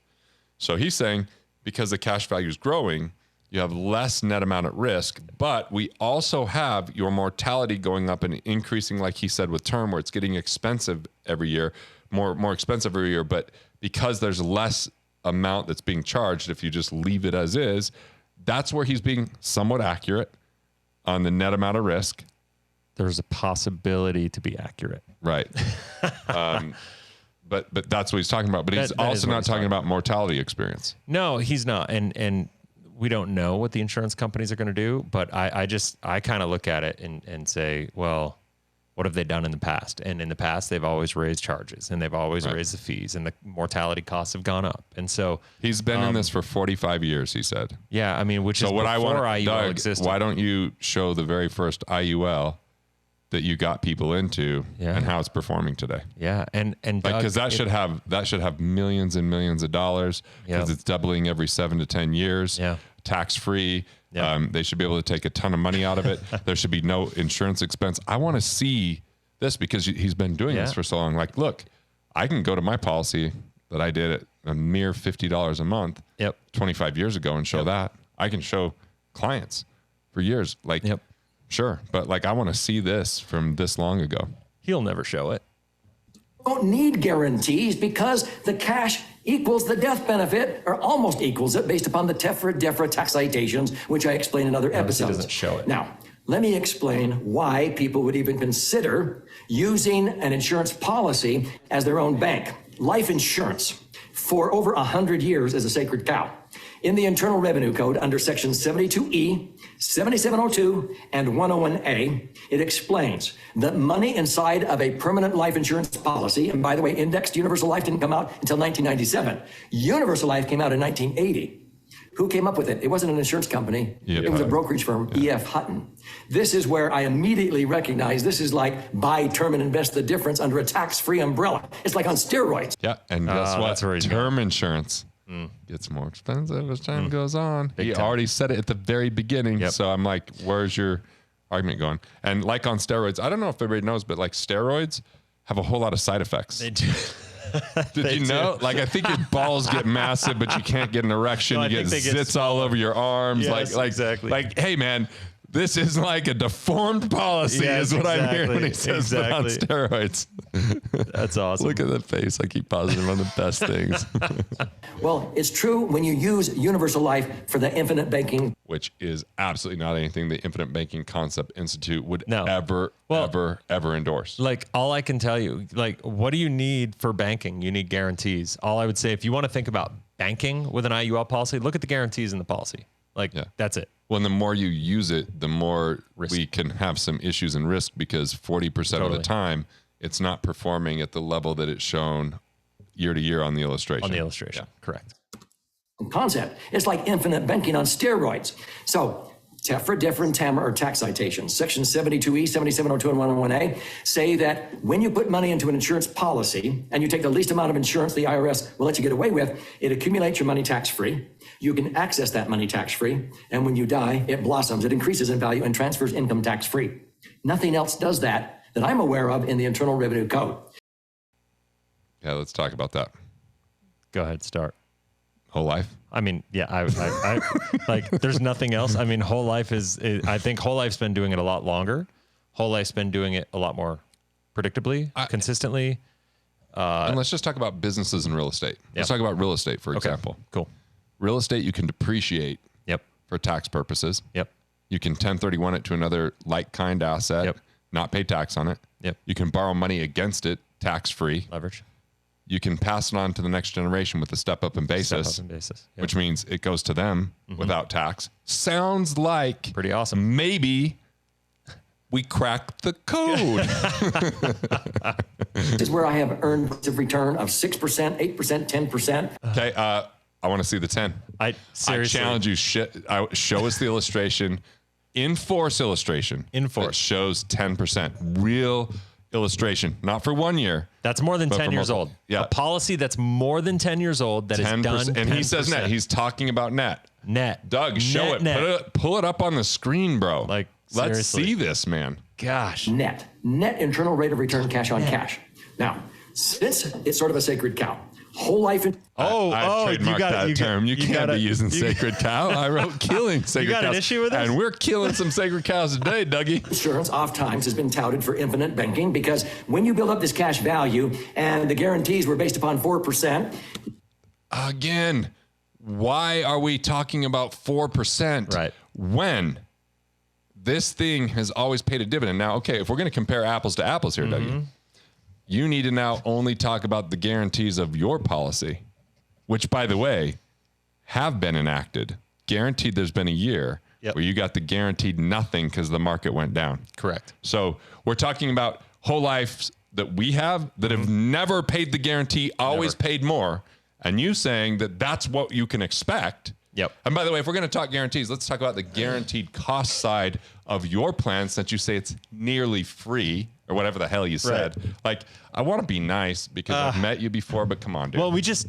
So he's saying because the cash value is growing, you have less net amount at risk, but we also have your mortality going up and increasing, like he said, with term, where it's getting expensive every year, more expensive every year. But because there's less amount that's being charged, if you just leave it as is, that's where he's being somewhat accurate on the net amount of risk.
There's a possibility to be accurate.
Right. But that's what he's talking about. But he's also not talking about mortality experience.
No, he's not. And we don't know what the insurance companies are going to do, but I kind of look at it and say, well, what have they done in the past? And in the past, they've always raised charges, and they've always raised the fees, and the mortality costs have gone up. And so
he's been in this for 45 years, he said.
Yeah, I mean, which is
what
before
I want,
IUL
Doug,
existed.
why don't you show the very first IUL that you got people into and how it's performing today.
Yeah. And
because that should have millions and millions of dollars because it's doubling every 7 to 10 years, tax free. They should be able to take a ton of money out of it. There should be no insurance expense. I want to see this because he's been doing this for so long. Like, look, I can go to my policy that I did at a mere $50 a month 25 years ago and show that. I can show clients for years. Like, sure. But like, I want to see this from this long ago.
He'll never show it.
Don't need guarantees because the cash equals the death benefit or almost equals it based upon the TEFRA tax citations, which I explain in other episodes.
He doesn't show it.
Now, let me explain why people would even consider using an insurance policy as their own bank. Life insurance for over 100 years is a sacred cow. In the Internal Revenue Code under Section 72E, 7702, and 101A, it explains that money inside of a permanent life insurance policy, and by the way, indexed universal life didn't come out until 1997. Universal life came out in 1980. Who came up with it? It wasn't an insurance company. It was a brokerage firm, E.F. Hutton. This is where I immediately recognize this is like buy term and invest the difference under a tax-free umbrella. It's like on steroids.
Yeah, and guess what? Term insurance gets more expensive as time goes on. He already said it at the very beginning. So I'm like, where's your argument going? And like on steroids, I don't know if everybody knows, but like steroids have a whole lot of side effects.
They do.
Did you know? Like, I think your balls get massive, but you can't get an erection. You get zits all over your arms.
Yes, exactly.
Like, hey, man, this is like a deformed policy is what I'm hearing when he says put on steroids.
That's awesome.
Look at that face. I keep positive on the best things.
Well, it's true when you use universal life for the infinite banking.
Which is absolutely not anything the Infinite Banking Concept Institute would ever endorse.
Like, all I can tell you, like, what do you need for banking? You need guarantees. All I would say, if you want to think about banking with an IUL policy, look at the guarantees in the policy. Like, that's it.
Well, and the more you use it, the more we can have some issues and risk because 40% of the time, it's not performing at the level that it's shown year to year on the illustration.
On the illustration, correct.
Concept. It's like infinite banking on steroids. So, TEFRA, different TAMR, or tax citations. Section 72E, 7702, and 101A say that when you put money into an insurance policy and you take the least amount of insurance the IRS will let you get away with, it accumulates your money tax-free. You can access that money tax-free. And when you die, it blossoms. It increases in value and transfers income tax-free. Nothing else does that I'm aware of in the Internal Revenue Code.
Yeah, let's talk about that.
Go ahead, start.
Whole life?
I mean, yeah, I like, there's nothing else. I mean, whole life I think whole life's been doing it a lot longer. Whole life's been doing it a lot more predictably, consistently.
And let's just talk about businesses and real estate. Let's talk about real estate, for example.
Cool.
Real estate, you can depreciate for tax purposes. You can 1031 it to another like-kind asset, not pay tax on it. You can borrow money against it, tax-free.
Leverage.
You can pass it on to the next generation with a step-up in basis, which means it goes to them without tax. Sounds like
pretty awesome.
Maybe we cracked the code.
This is where I have earned a return of 6%, 8%, 10%.
Okay, I want to see the 10.
I
challenge you. Show us the illustration. In force illustration.
In force.
That shows 10%. Real illustration. Not for 1 year.
That's more than 10 years old.
Yeah.
A policy that's more than 10 years old that is done 10%.
And he says net. He's talking about net.
Net.
Doug, show it. Pull it up on the screen, bro.
Like,
let's see this, man.
Gosh.
Net internal rate of return cash on cash. Now, since it's sort of a sacred cow, whole life.
I trademarked that term. You can't be using sacred cow. I wrote killing sacred cows.
You got an issue with this?
And we're killing some sacred cows today, Dougie.
Insurance oftentimes has been touted for infinite banking because when you build up this cash value and the guarantees were based upon 4%.
Again, why are we talking about 4%?
Right.
When this thing has always paid a dividend. Now, okay, if we're going to compare apples to apples here, Dougie, you need to now only talk about the guarantees of your policy, which, by the way, have been enacted. Guaranteed there's been a year where you got the guaranteed nothing because the market went down.
Correct.
So we're talking about whole lives that we have that have never paid the guarantee, always paid more. And you saying that that's what you can expect.
Yep.
And by the way, if we're going to talk guarantees, let's talk about the guaranteed cost side of your plan, since you say it's nearly free or whatever the hell you said.
Right.
Like, I want to be nice because I've met you before, but come on, dude.
Well, we just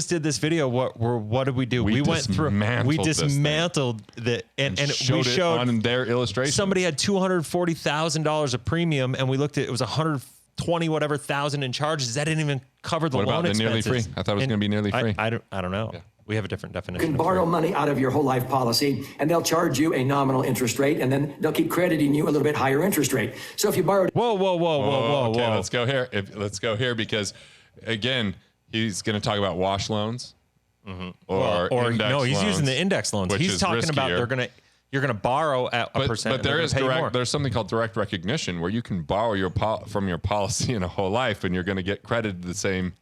did this video. What did we do? We went through. We dismantled the and we showed
on their illustration.
Somebody had $240,000 of premium, and we looked at it was 120 whatever thousand in charges. That didn't even cover the
what
loan
about the
expenses.
nearly free? I thought it was going to be nearly free.
I don't know. Yeah. We have a different definition.
You can borrow money out of your whole life policy, and they'll charge you a nominal interest rate, and then they'll keep crediting you a little bit higher interest rate. So if you borrowed,
Okay, let's go here. Let's go here because, again, he's going to talk about wash loans or index
no, he's
loans,
using the index loans. He's talking about you're gonna borrow at a percent.
But there is there's something called direct recognition where you can borrow from your policy in a whole life, and you're going to get credited the same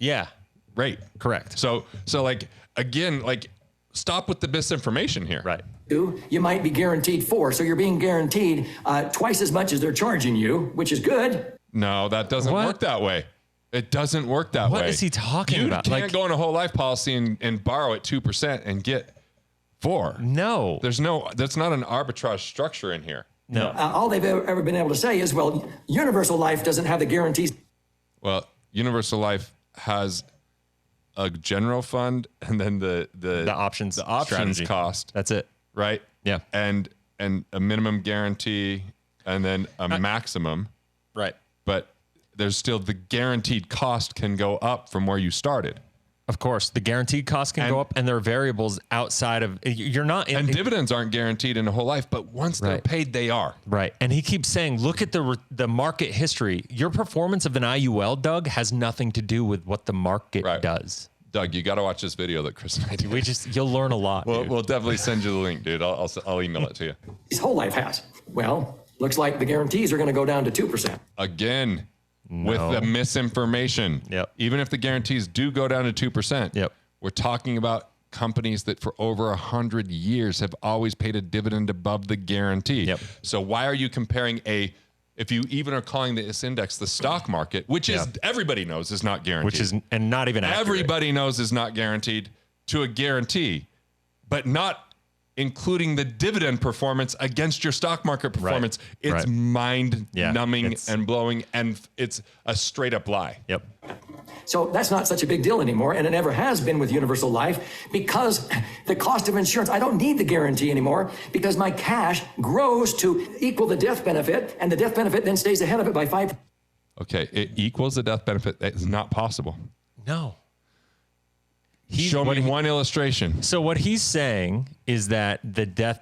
rate.
Correct.
So like, again, like, stop with the misinformation here.
Right.
you might be guaranteed 4, so you're being guaranteed twice as much as they're charging you, which is good.
No, that doesn't work that way. It doesn't work that way.
What is he talking about?
You can't go in a whole life policy and borrow at 2% and get 4.
No.
That's not an arbitrage structure in here.
No.
All they've ever been able to say is, well, universal life doesn't have the guarantees.
Well, universal life has a general fund and then the
options
strategy cost.
That's it.
Right?
Yeah.
And a minimum guarantee and then a maximum.
Right.
But there's still the guaranteed cost can go up from where you started.
Of course, the guaranteed cost can go up, and there are variables outside of you're not.
And dividends aren't guaranteed in a whole life, but once they're paid, they are.
Right. And he keeps saying, look at the market history. Your performance of an IUL, Doug, has nothing to do with what the market does.
Doug, you got to watch this video that Chris and I did.
You'll learn a lot.
We'll definitely send you the link, dude. I'll email it to you.
His whole life has. Well, looks like the guarantees are going to go down to 2%.
Again. No. With the misinformation.
Yep.
Even if the guarantees do go down to 2%, we're talking about companies that for over 100 years have always paid a dividend above the guarantee.
Yep.
So why are you comparing if you even are calling this index the stock market, which is everybody knows is not guaranteed.
Which is and not even accurate.
Everybody knows is not guaranteed to a guarantee, but not including the dividend performance against your stock market performance. It's mind-numbing and blowing, and it's a straight-up lie.
Yep.
So that's not such a big deal anymore, and it never has been with universal life, because the cost of insurance, I don't need the guarantee anymore, because my cash grows to equal the death benefit, and the death benefit then stays ahead of it by 5%.
Okay, it equals the death benefit. That is not possible.
No.
Show me one illustration.
So what he's saying is that the death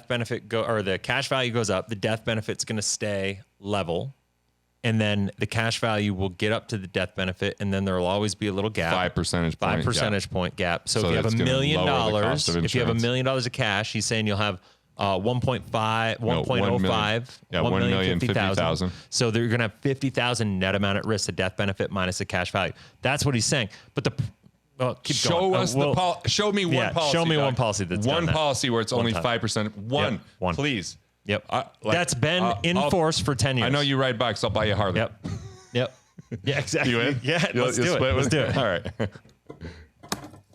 benefit or the cash value goes up, the death benefit's going to stay level, and then the cash value will get up to the death benefit, and then there will always be a little gap.
5 percentage point gap.
So if you have $1 million, if you have $1 million of cash, he's saying you'll have 1.05, 1,050,000. So they're going to have 50,000 net amount at risk, the death benefit minus the cash value. That's what he's saying. But
show me one policy.
Show me one policy that's
one policy where it's only 5%. One, please.
Yep. That's been in force for 10 years.
I know you ride bikes. I'll buy you a Harley.
Yep. Yeah, exactly.
You in?
Yeah, let's do it. Let's do it.
All right.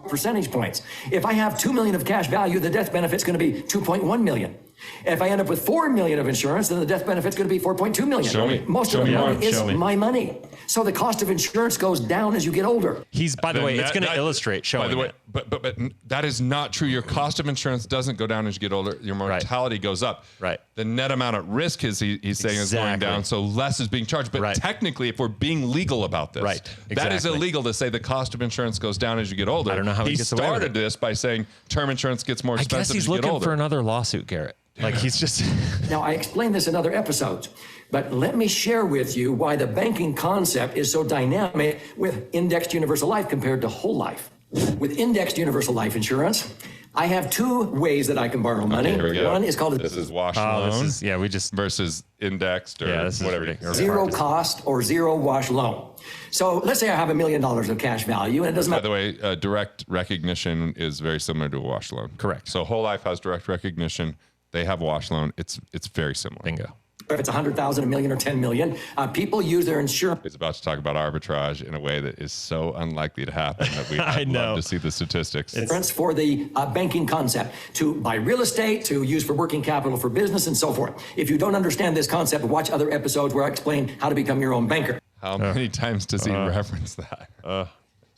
Percentage points. If I have $2 million of cash value, the death benefit's going to be $2.1 million. If I end up with $4 million of insurance, then the death benefit's going to be $4.2 million.
Show me.
Most of the money is my money. So the cost of insurance goes down as you get older.
By the way, it's going to illustrate showing. By the way,
but that is not true. Your cost of insurance doesn't go down as you get older. Your mortality goes up.
Right.
The net amount at risk he's saying is going down, so less is being charged. But technically, if we're being legal about this, that is illegal to say the cost of insurance goes down as you get older.
I don't know how he gets away with it.
started this by saying term insurance gets more expensive as you get older.
I guess he's looking for another lawsuit, Garrett. Like he's just.
Now, I explained this in other episodes, but let me share with you why the banking concept is so dynamic with indexed universal life compared to whole life. With indexed universal life insurance, I have 2 ways that I can borrow money. One is called
this is wash loan.
We just
versus indexed or whatever.
Zero cost or zero wash loan. So let's say I have $1 million of cash value, and it doesn't matter.
By the way, direct recognition is very similar to a wash loan.
Correct.
So whole life has direct recognition. They have wash loan. It's very similar.
Bingo.
if it's 100,000, a million, or 10 million, people use their insurance.
He's about to talk about arbitrage in a way that is so unlikely to happen that we
I
would
know.
love to see the statistics.
For the banking concept, to buy real estate, to use for working capital for business, and so forth. If you don't understand this concept, watch other episodes where I explain how to become your own banker.
How many times does he reference that?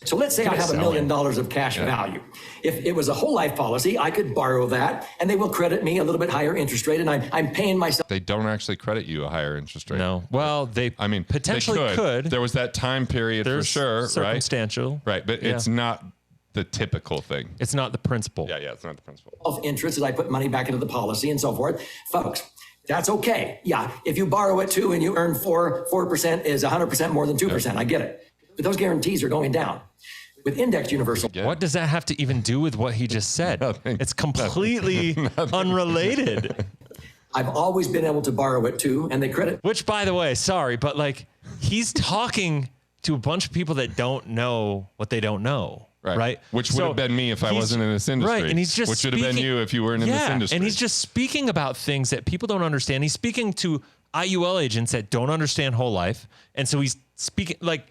So let's say I have $1 million of cash value. If it was a whole life policy, I could borrow that and they will credit me a little bit higher interest rate, and I'm paying myself.
They don't actually credit you a higher interest rate.
No. Well,
I mean,
potentially
they
could.
There was that time period for sure, right?
Circumstantial.
Right, but it's not the typical thing.
It's not the principle.
Yeah, it's not the principle.
Of interest as I put money back into the policy and so forth. Folks, that's okay. Yeah, if you borrow it too and you earn 4% is 100% more than 2%. I get it. But those guarantees are going down. With indexed universal.
What does that have to even do with what he just said?
Nothing.
It's completely unrelated.
I've always been able to borrow it too, and they credit.
Which, by the way, sorry, but like he's talking to a bunch of people that don't know what they don't know. Right.
Which would have been me if I wasn't in this industry.
Right. And he's just
which would have been you if you weren't in this industry.
And he's just speaking about things that people don't understand. He's speaking to IUL agents that don't understand whole life. And so he's speaking like,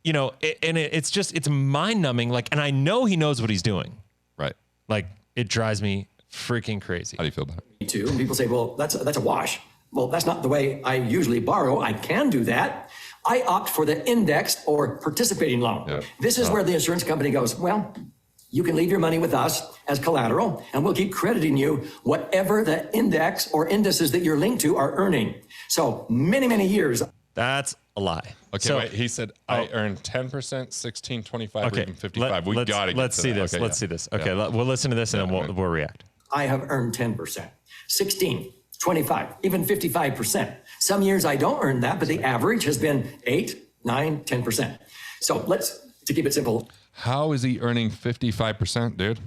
it's mind numbing. Like, and I know he knows what he's doing.
Right.
Like, it drives me freaking crazy.
How do you feel about it?
Too. And people say, well, that's a wash. Well, that's not the way I usually borrow. I can do that. I opt for the indexed or participating loan. Yeah. This is where the insurance company goes, well, you can leave your money with us as collateral, and we'll keep crediting you whatever the index or indices that you're linked to are earning. So many, many years.
That's a lie.
Okay,
so,
wait. He said I earn 10%, 16, 25, or even 55.
Let's see this.
Okay,
let's see this. Okay, we'll listen to this and then we'll react.
I have earned 10%, 16, 25, even 55%. Some years I don't earn that, but the average has been 8, 9, 10%. So to keep it simple.
How is he earning 55%, dude?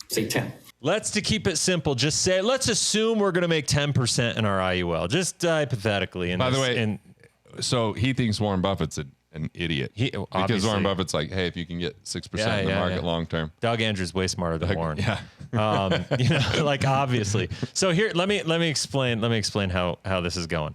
Say 10.
To keep it simple, just say, let's assume we're going to make 10% in our IUL, just hypothetically.
By the way, so he thinks Warren Buffett's an idiot. Because Warren Buffett's like, hey, if you can get 6% in the market long term.
Doug Andrews way smarter than Warren.
Yeah.
Like obviously. So here, let me explain how this is going.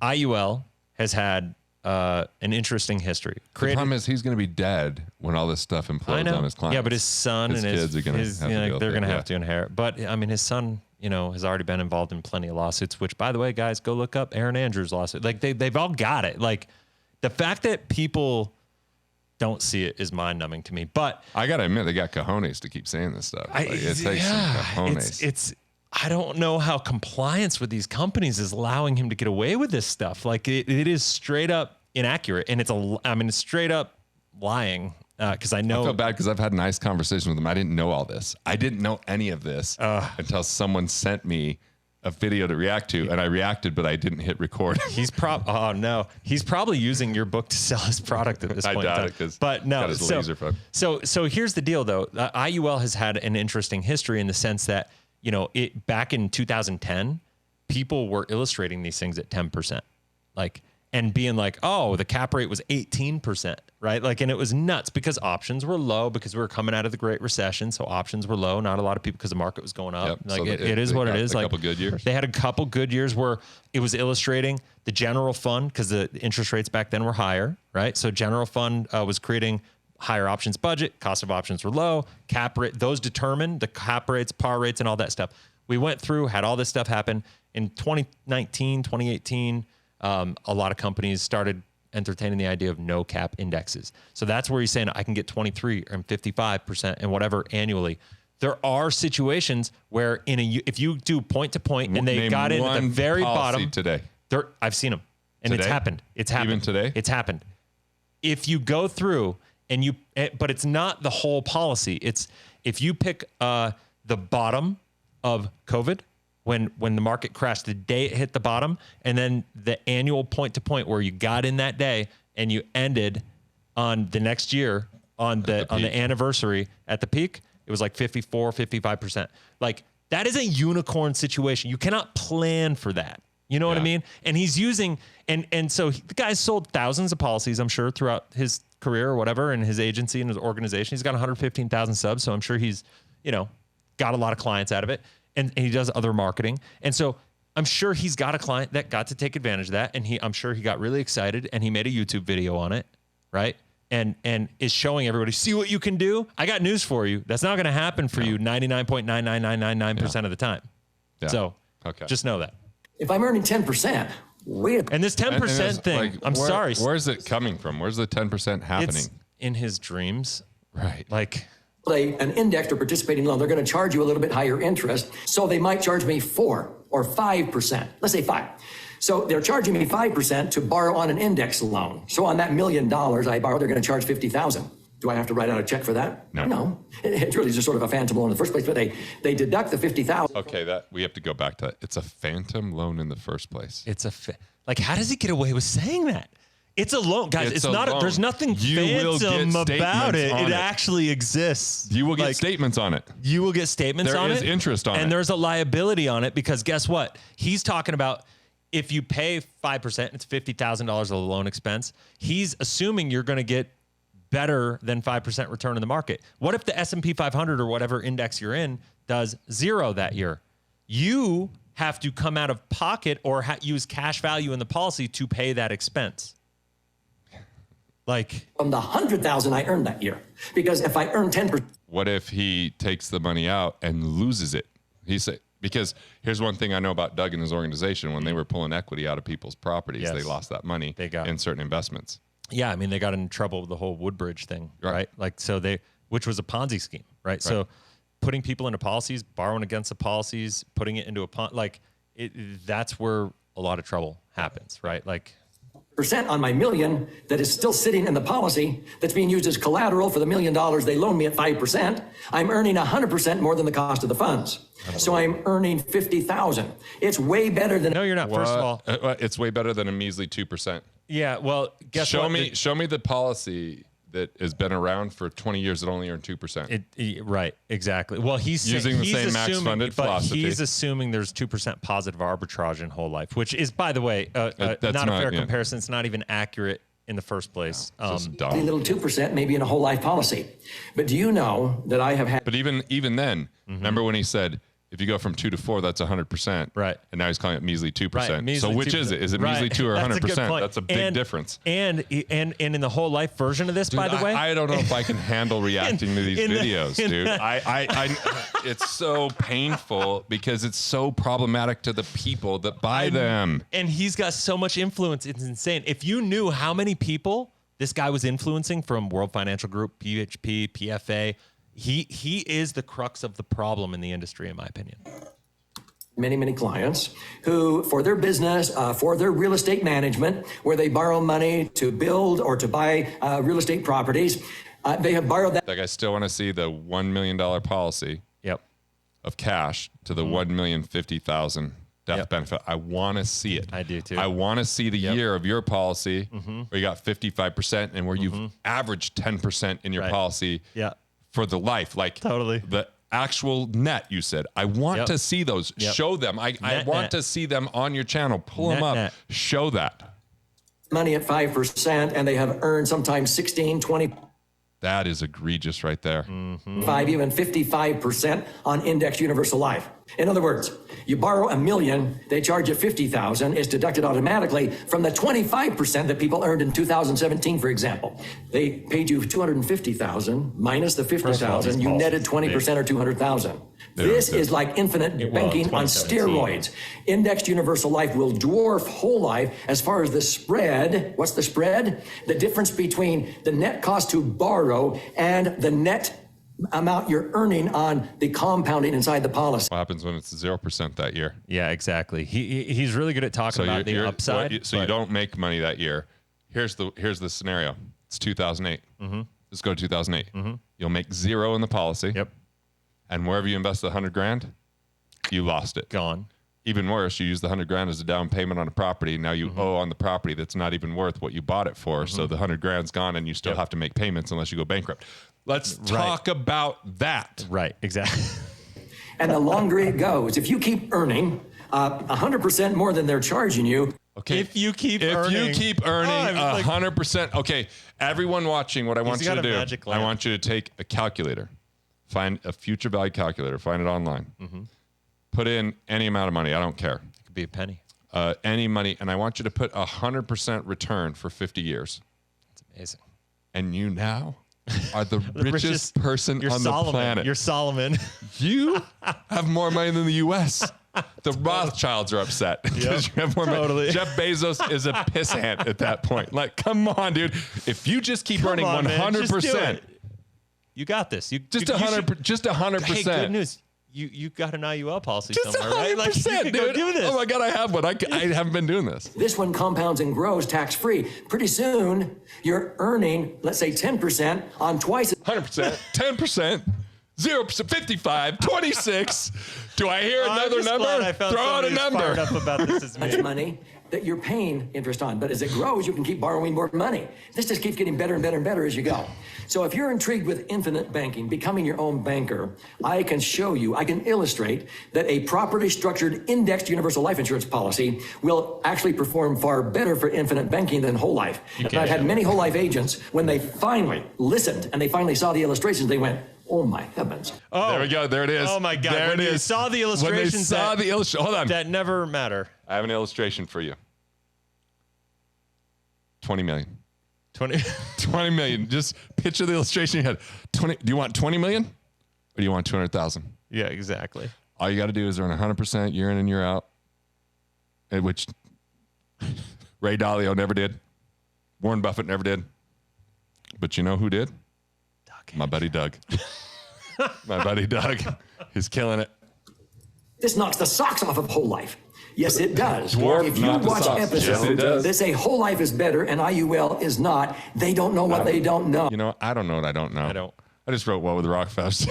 IUL has had an interesting history.
The problem is he's going to be dead when all this stuff implodes on his clients.
Yeah, but his son and his
kids are going to
have to inherit. But I mean, his son, has already been involved in plenty of lawsuits. Which, by the way, guys, go look up Aaron Andrews' lawsuit. Like they've all got it. Like the fact that people don't see it is mind numbing to me. But
I got to admit, they got cojones to keep saying this stuff. It takes some cojones.
I don't know how compliance with these companies is allowing him to get away with this stuff. Like it is straight up inaccurate, and it's straight up lying. Because I know
I feel bad because I've had a nice conversation with him. I didn't know all this. I didn't know any of this until someone sent me a video to react to, and I reacted, but I didn't hit record.
He's probably using your book to sell his product at this point.
I doubt it because
so here's the deal though. IUL has had an interesting history in the sense that back in 2010, people were illustrating these things at 10%, and being like, oh, the cap rate was 18%, right? And it was nuts because options were low because we were coming out of the Great Recession. So options were low. Not a lot of people because the market was going up.
Yep.
It is what it is.
A couple good years.
They had a couple good years where it was illustrating the general fund because the interest rates back then were higher, right? So general fund was creating higher options budget. Cost of options were low. Cap rate, those determined the cap rates, par rates, and all that stuff. We went through, had all this stuff happen in 2019, 2018. A lot of companies started entertaining the idea of no cap indexes. So that's where he's saying I can get 23 and 55% and whatever annually. There are situations where if you do point to point and they got in at the very bottom
today.
I've seen them and
today?
It's happened.
Even today?
It's happened. If you go through but it's not the whole policy. It's if you pick the bottom of COVID, when the market crashed, the day it hit the bottom, and then the annual point to point where you got in that day and you ended on the next year on the anniversary at the peak, it was like 54, 55%. That is a unicorn situation. You cannot plan for that. You know what I mean? And he's using, and so the guy's sold thousands of policies, I'm sure, throughout his career or whatever, and his agency and his organization. He's got 115,000 subs, so I'm sure he's, got a lot of clients out of it. and he does other marketing. And so I'm sure he's got a client that got to take advantage of that. And I'm sure he got really excited and he made a YouTube video on it. Right. And is showing everybody, see what you can do. I got news for you. That's not going to happen for you 99.99999% of the time.
Yeah.
So
okay.
Just know that.
If I'm earning 10%,
and this 10% thing,
like,
I'm sorry.
Where's it coming from? Where's the 10% happening?
It's in his dreams.
Right.
Like
an indexed or participating loan, they're going to charge you a little bit higher interest. So they might charge me 4 or 5%. Let's say 5. So they're charging me 5% to borrow on an index loan. So on that $1 million I borrow, they're going to charge $50,000. Do I have to write out a check for that?
No.
It's really just sort of a phantom loan in the first place, but they deduct the $50,000.
Okay, we have to go back to that. It's a phantom loan in the first place.
it's like, how does he get away with saying that? It's a loan, guys. It's not.
loan.
There's nothing phantom about it. It actually exists.
You will get statements on it.
You will get statements on it.
There is interest on it.
And there's a liability on it because guess what? He's talking about if you pay 5%, it's $50,000 of the loan expense. He's assuming you're going to get better than 5% return in the market. What if the S&P 500 or whatever index you're in does 0 that year? You have to come out of pocket or use cash value in the policy to pay that expense. Like
From the $100,000 I earned that year. Because if I earn 10%.
What if he takes the money out and loses it? Because here's one thing I know about Doug and his organization. When they were pulling equity out of people's properties, they lost that money in certain investments.
Yeah, I mean, they got in trouble with the whole Woodbridge thing, right? Like, which was a Ponzi scheme, right? So putting people into policies, borrowing against the policies, putting it into a that's where a lot of trouble happens, right? Like
Percent on my $1 million that is still sitting in the policy that's being used as collateral for the $1 million they loan me at 5%. I'm earning 100% more than the cost of the funds. So I'm earning $50,000. It's way better than.
No, you're not. First of all,
it's way better than a measly 2%.
Yeah. Well,
show me the policy that has been around for 20 years that only earned 2%.
Right, exactly. Well, he's
using the same max funded philosophy.
He's assuming there's 2% positive arbitrage in whole life, which is, by the way, not a fair comparison. It's not even accurate in the first place.
No,
a little 2% maybe in a whole life policy. But do you know that I have had?
But even then, remember when he said, if you go from 2 to 4, that's 100%.
Right.
And now he's calling it measly 2%.
Right,
so which
2%.
is it? Is it measly 2 or 100%? That's a big difference.
And in the whole life version of this,
dude,
by the way,
I don't know if I can handle reacting to these videos, dude. It's so painful because it's so problematic to the people that buy them.
And he's got so much influence. It's insane. If you knew how many people this guy was influencing from World Financial Group, PHP, PFA, he is the crux of the problem in the industry, in my opinion.
Many clients who, for their business, for their real estate management, where they borrow money to build or to buy real estate properties, they have borrowed that.
Like, I still want to see the $1 million policy of cash to the $1,050,000 death benefit. I want to see it.
I do too.
I want to see the year of your policy where you got 55% and where you've averaged 10% in your policy. For the life, like the actual net, you said. I want to see those. Show them. I want to see them on your channel. Pull them up. Show that.
Money at 5%, and they have earned sometimes 16, 20.
That is egregious right there.
5, even 55% on index universal life. In other words, you borrow $1 million, they charge you $50,000. It's deducted automatically from the 25% that people earned in 2017, for example. They paid you $250,000 minus the $50,000. You netted 20% or $200,000. This is like infinite banking on steroids. Indexed universal life will dwarf whole life as far as the spread. What's the spread? The difference between the net cost to borrow and the net amount you're earning on the compounding inside the policy.
What happens when it's 0% that year?
Yeah, exactly. He's really good at talking about the upside.
You don't make money that year. Here's the scenario. It's 2008. Let's go to 2008. You'll make 0 in the policy.
Yep.
And wherever you invest the $100,000, you lost it.
Gone.
Even worse, you use the $100,000 as a down payment on a property. Now you owe on the property that's not even worth what you bought it for. So the $100,000's gone, and you still have to make payments unless you go bankrupt. Let's talk about that.
Right. Exactly.
And the longer it goes, if you keep earning 100% more than they're charging you.
Okay.
If you keep earning
100%. Okay. Everyone watching, what I want you to do, I want you to take a calculator, find a future value calculator, find it online. Put in any amount of money. I don't care.
It could be a penny.
Any money. And I want you to put 100% return for 50 years.
That's amazing.
And you now are the richest person on the planet.
You're Solomon.
You have more money than the U.S. The Rothschilds are upset because you have more money. Jeff Bezos is a pissant at that point. Like, come on, dude. If you just keep earning 100%,
you got this.
Just 100%.
Hey, good news. You got an IUL policy
Just
somewhere, right? Like, you could
dude.
go do this.
Oh my God, I have one. I haven't been doing this.
This one compounds and grows tax-free. Pretty soon, you're earning, let's say 10% on twice.
100%, 10%, 0%, 55, 26. Do I hear another number? Throw out a number.
Fired up about this as me.
Money that you're paying interest on. But as it grows, you can keep borrowing more money. This just keeps getting better and better and better as you go. So if you're intrigued with infinite banking, becoming your own banker, I can show you, I can illustrate that a properly structured indexed universal life insurance policy will actually perform far better for infinite banking than whole life. And I've had many whole life agents, when they finally listened and they finally saw the illustrations, they went, oh my heavens.
Oh,
there we go. There it is.
Oh my God.
There
when
it
you
is.
saw the illustrations
hold on.
that never matter.
I have an illustration for you. 20 million.
20
million. Just picture the illustration you had. 20. Do you want 20 million or do you want 200,000?
Yeah, exactly.
All you got to do is earn 100% year in and year out, which Ray Dalio never did. Warren Buffett never did. But you know who did? My buddy Doug. My buddy Doug. He's killing it.
This knocks the socks off of whole life. Yes, it does.
Dwarf,
if you
not the
watch
socks.
episodes
Yes, it does.
that say whole life is better and IUL is not, they don't know what they don't know.
You know, I don't know what I don't know.
I don't.
I just wrote What Would the Rock Fest.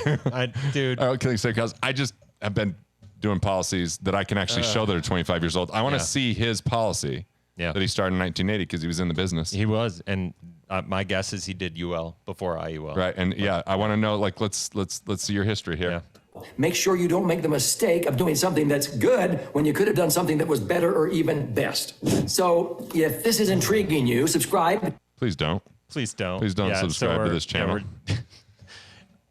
Dude.
I don't killing steakhouse. I just have been doing policies that I can actually show that are 25 years old. I want to see his policy that he started in 1980 because he was in the business.
He was, and my guess is he did UL before IUL.
Right, and I want to know. Like, let's see your history here.
Yeah.
Make sure you don't make the mistake of doing something that's good when you could have done something that was better or even best. So if this is intriguing you, subscribe.
Please don't.
Please don't.
Please don't subscribe to this channel.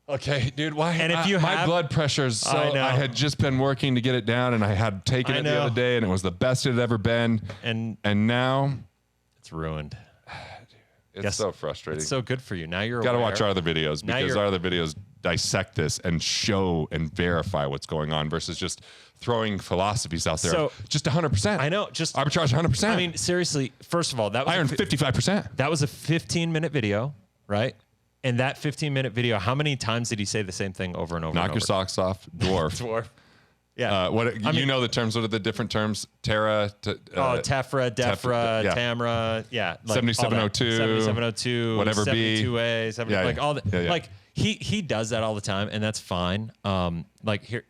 Okay, dude. Why?
And if you
my
have,
blood pressure's so. I had just been working to get it down, and I had taken it the other day, and it was the best it had ever been. And now
it's ruined.
It's so frustrating.
It's so good for you. Now you're
got to watch our other videos because our other videos dissect this and show and verify what's going on versus just throwing philosophies out there.
So,
just 100%.
I know. Just
arbitrage 100%.
I mean, seriously. First of all, that was
I earned 55%.
That was a 15-minute video, right? And that 15-minute video, how many times did he say the same thing over and over?
Knock your socks off, dwarf.
Dwarf. Yeah.
You know the terms? What are the different terms? Tephra,
Defra, Tamra. Yeah. Like
7702.
7702.
Whatever
72A. Like all the,
yeah.
Like he does that all the time, and that's fine. Like here,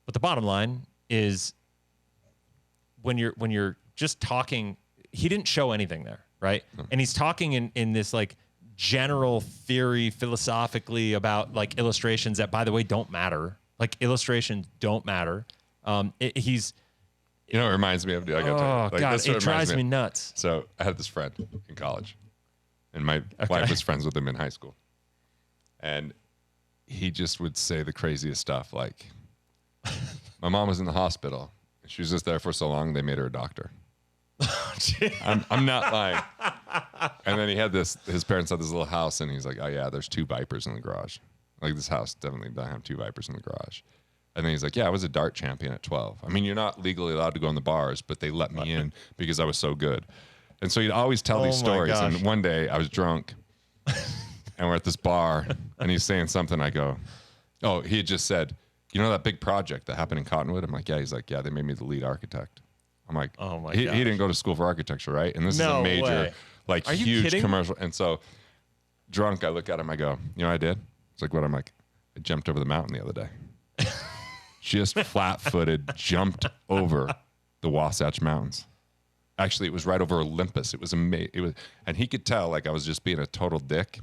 but the bottom line is when you're just talking, he didn't show anything there, right? And he's talking in this like general theory philosophically about like illustrations that, by the way, don't matter. Like illustrations don't matter. He's,
you know, it reminds me of.
God, it drives me nuts.
So I had this friend in college, and my wife was friends with him in high school, and he just would say the craziest stuff. Like, my mom was in the hospital. She was just there for so long they made her a doctor. I'm not lying. And then he had this. His parents had this little house, and he's like, "Oh yeah, there's 2 vipers in the garage." Like, this house definitely doesn't have 2 vipers in the garage. And then he's like, yeah, I was a dart champion at 12. I mean, you're not legally allowed to go in the bars, but they let me in because I was so good. And so he'd always tell these stories. And one day I was drunk and we're at this bar and he's saying something. I go, oh, he had just said, you know that big project that happened in Cottonwood? I'm like, yeah. He's like, yeah, they made me the lead architect. I'm like, oh my God. He didn't go to school for architecture, right? And this is a major, like, huge commercial. And so drunk, I look at him, I go, you know what I did? It's like, what? I'm like, I jumped over the mountain the other day. Just flat-footed, jumped over the Wasatch Mountains. Actually, it was right over Olympus. It was amazing. And he could tell, like, I was just being a total dick,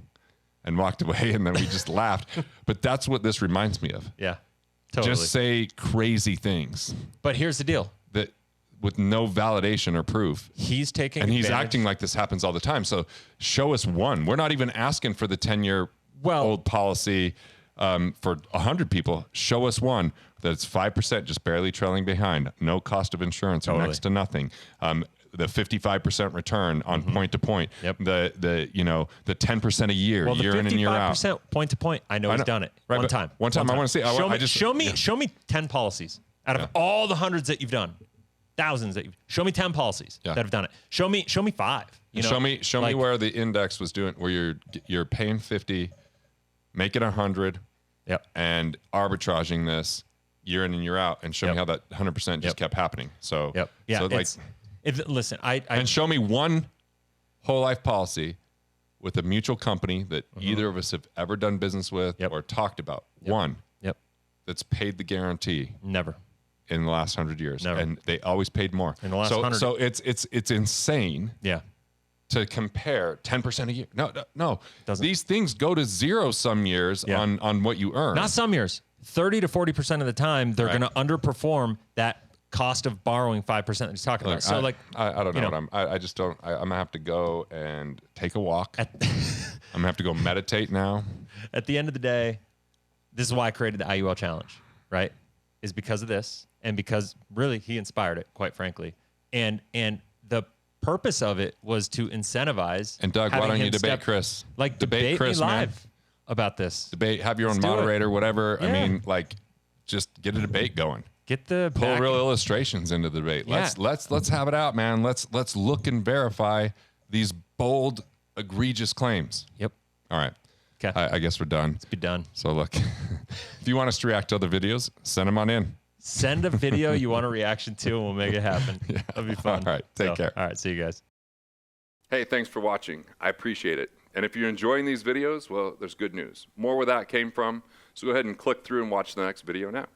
and walked away. And then we just laughed. But that's what this reminds me of.
Yeah, totally.
Just say crazy things.
But here's the deal:
that with no validation or proof,
he's taking
and he's acting like this happens all the time. So show us one. We're not even asking for the 10-year old policy. For 100 people, show us one that's 5%, just barely trailing behind, no cost of insurance or next to nothing. The 55% return on point to point.
Yep.
The 10% a year, year in and year out.
55% point to point. I know he's done it one time.
One time. I want to see.
Show me 10 policies out of all the hundreds that you've done, thousands that you've. Show me 10 policies that have done it. Show me 5.
Show me where the index was doing, where you're paying 50, making 100, and arbitraging this year in and year out, and show me how that 100% just kept happening. So
listen,
and show me one whole life policy with a mutual company that either of us have ever done business with or talked about. One that's paid the guarantee.
Never.
In the last 100 years.
Never.
And they always paid more.
In the last 100.
So it's insane.
Yeah.
To compare 10% a year. No. These things go to zero some years on what you earn.
Not some years. 30 to 40% of the time, they're going to underperform that cost of borrowing 5% that he's talking about. So
I don't know what I just don't. I'm gonna have to go and take a walk. I'm gonna have to go meditate now. At
the end of the day, this is why I created the IUL challenge, right? Is because of this, and because really he inspired it, quite frankly. And the purpose of it was to incentivize.
And Doug, why don't you debate Chris?
Debate
Chris,
me live
man.
About this.
Debate. Have your own moderator, whatever. Yeah. I mean, just get a debate going.
Get the
pull real illustrations into the debate. Let's have it out, man. Let's look and verify these bold, egregious claims.
Yep.
All right.
Okay.
I guess we're done.
Let's be done.
So look, if you want us to react to other videos, send them on in.
Send a video you want a reaction to, and we'll make it happen. That'll be fun.
All right. Take care.
All right. See you guys.
Hey, thanks for watching. I appreciate it. And if you're enjoying these videos, well, there's good news. More where that came from. So go ahead and click through and watch the next video now.